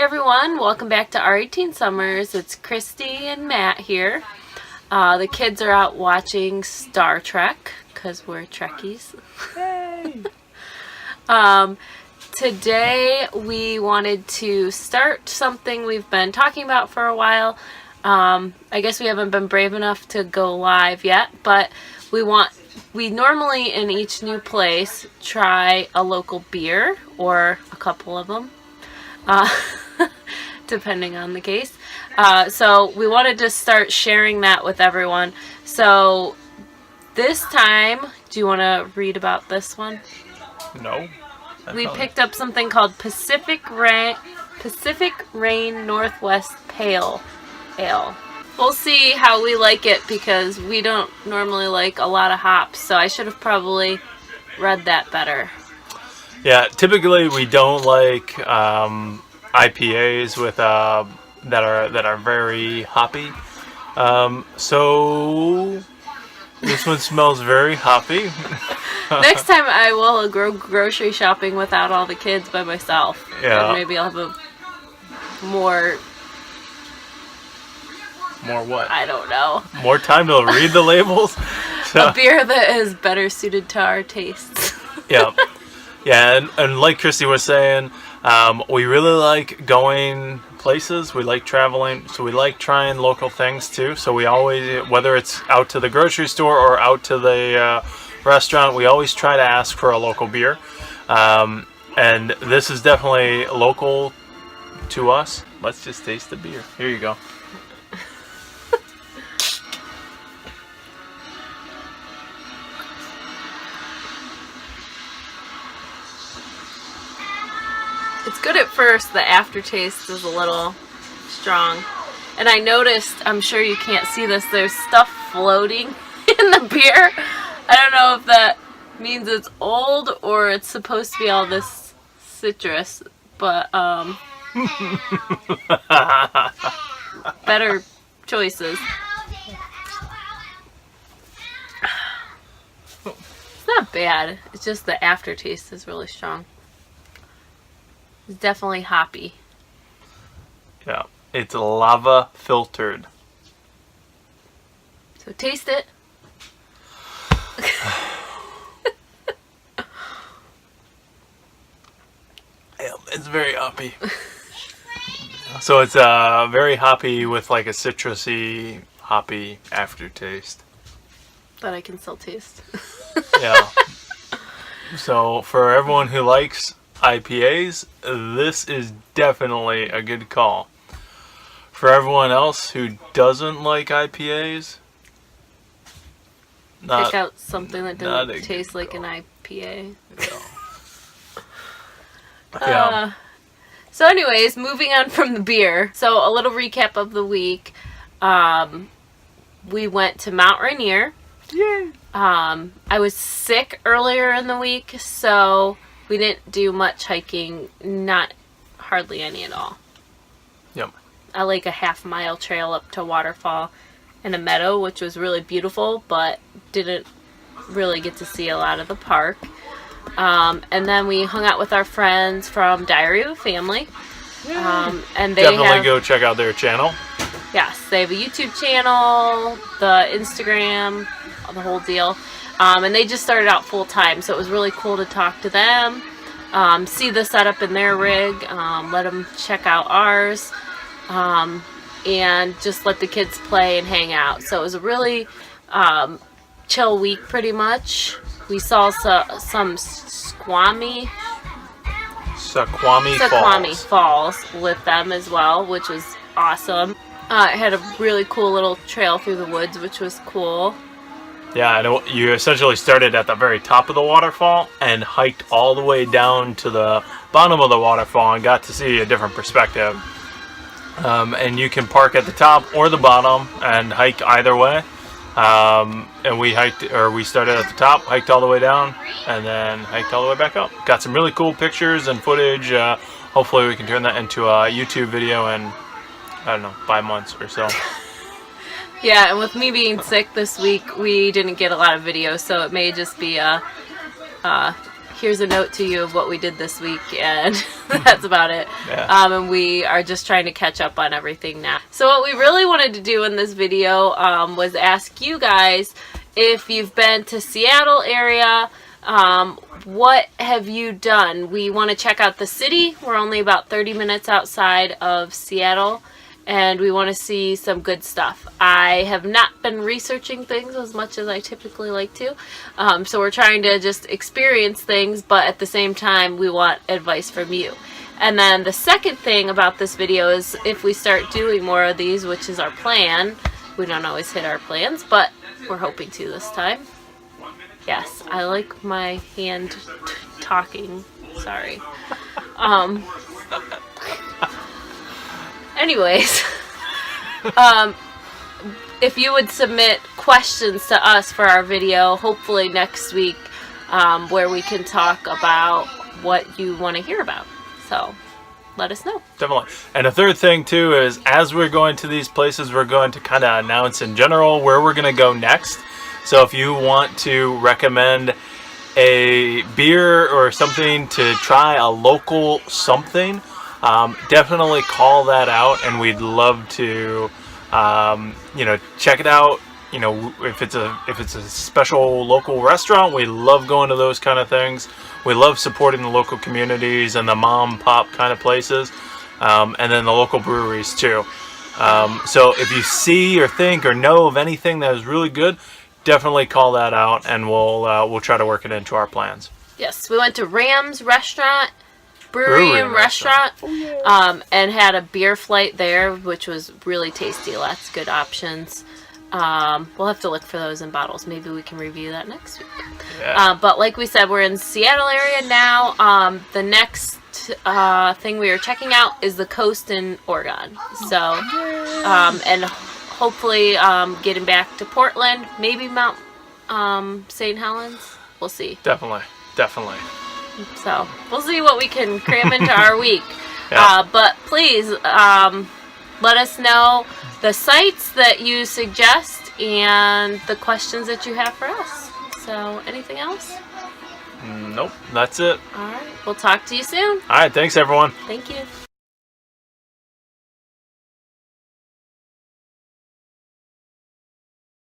everyone, welcome back to our 18 Summers. It's Christy and Matt here. The kids are out watching Star Trek because we're Trekkies. Yay! Today we wanted to start something we've been talking about for a while. I guess we haven't been brave enough to go live yet, but we normally in each new place try a local beer or a couple of them. Depending on the case. So we wanted to start sharing that with everyone. So this time, do you want to read about this one? No. We picked up something called Pacific Rain Northwest Pale Ale. We'll see how we like it because we don't normally like a lot of hops, so I should have probably read that better. Yeah, typically we don't like IPAs with that are very hoppy. So this one smells very hoppy. Next time I will go grocery shopping without all the kids by myself. Yeah. And maybe I'll have a more what? I don't know. More time to read the labels. A beer that is better suited to our tastes. Yeah. Yeah, and like Christy was saying, we really like going places. We like traveling, so we like trying local things too. So we always, whether it's out to the grocery store or out to the restaurant, we always try to ask for a local beer. And this is definitely local to us. Let's just taste the beer. Here you go. It's good at first. The aftertaste is a little strong. And I noticed, I'm sure you can't see this, there's stuff floating in the beer. I don't know if that means it's old or it's supposed to be all this citrus, but better choices. It's not bad. It's just the aftertaste is really strong. It's definitely hoppy. Yeah, it's lava filtered. So taste it. Yeah, it's very hoppy. So it's very hoppy with like a citrusy, hoppy aftertaste. That I can still taste. Yeah. So for everyone who likes IPAs, this is definitely a good call. For everyone else who doesn't like IPAs, pick out something that doesn't taste like call. an IPA. Yeah. So anyways, moving on from the beer. So a little recap of the week. We went to Mount Rainier. Yay. I was sick earlier in the week, so we didn't do much hiking, not hardly any at all. Yep. I like a half-mile trail up to a waterfall in a meadow, which was really beautiful, but didn't really get to see a lot of the park. And then we hung out with our friends from Diary of a Family. And they definitely go check out their channel. Yes, they have a YouTube channel, the Instagram, the whole deal. And they just started out full time, so it was really cool to talk to them, see the setup in their rig, let them check out ours, and just let the kids play and hang out. So it was a really chill week, pretty much. We saw some Squamish Falls with them as well, which was awesome. It had a really cool little trail through the woods, which was cool. Yeah, and you essentially started at the very top of the waterfall and hiked all the way down to the bottom of the waterfall and got to see a different perspective. And you can park at the top or the bottom and hike either way. And we started at the top, hiked all the way down, and then hiked all the way back up. Got some really cool pictures and footage. Hopefully we can turn that into a YouTube video in, I don't know, 5 months or so. Yeah, and with me being sick this week, we didn't get a lot of videos, so it may just be a here's a note to you of what we did this week, and that's about it. Yeah. And we are just trying to catch up on everything now. So what we really wanted to do in this video was ask you guys if you've been to Seattle area. What have you done? We want to check out the city. We're only about 30 minutes outside of Seattle, and we want to see some good stuff. I have not been researching things as much as I typically like to, so we're trying to just experience things, but at the same time we want advice from you. And then the second thing about this video is if we start doing more of these, which is our plan. We don't always hit our plans, but we're hoping to this time. Yes, I like my hand talking. Sorry. Anyways, if you would submit questions to us for our video, hopefully next week, where we can talk about what you want to hear about. So let us know. Definitely. And a third thing too is as we're going to these places, we're going to kind of announce in general where we're going to go next. So if you want to recommend a beer or something to try, a local something, definitely call that out, and we'd love to, check it out. You know, if it's a special local restaurant, we love going to those kind of things. We love supporting the local communities and the mom pop kind of places, and then the local breweries too. So if you see or think or know of anything that is really good, definitely call that out, and we'll try to work it into our plans. Yes, we went to Ram's Restaurant, Brewery and Restaurant, and had a beer flight there, which was really tasty. Lots of good options. We'll have to look for those in bottles. Maybe we can review that next week. Yeah. But like we said, we're in Seattle area now. The next thing we are checking out is the coast in Oregon. So, and hopefully getting back to Portland, maybe Mount St. Helens. We'll see. Definitely. So we'll see what we can cram into our week. Yeah. But please let us know the sites that you suggest and the questions that you have for us. So anything else? Nope, that's it. All right. We'll talk to you soon. All right, thanks everyone. Thank you.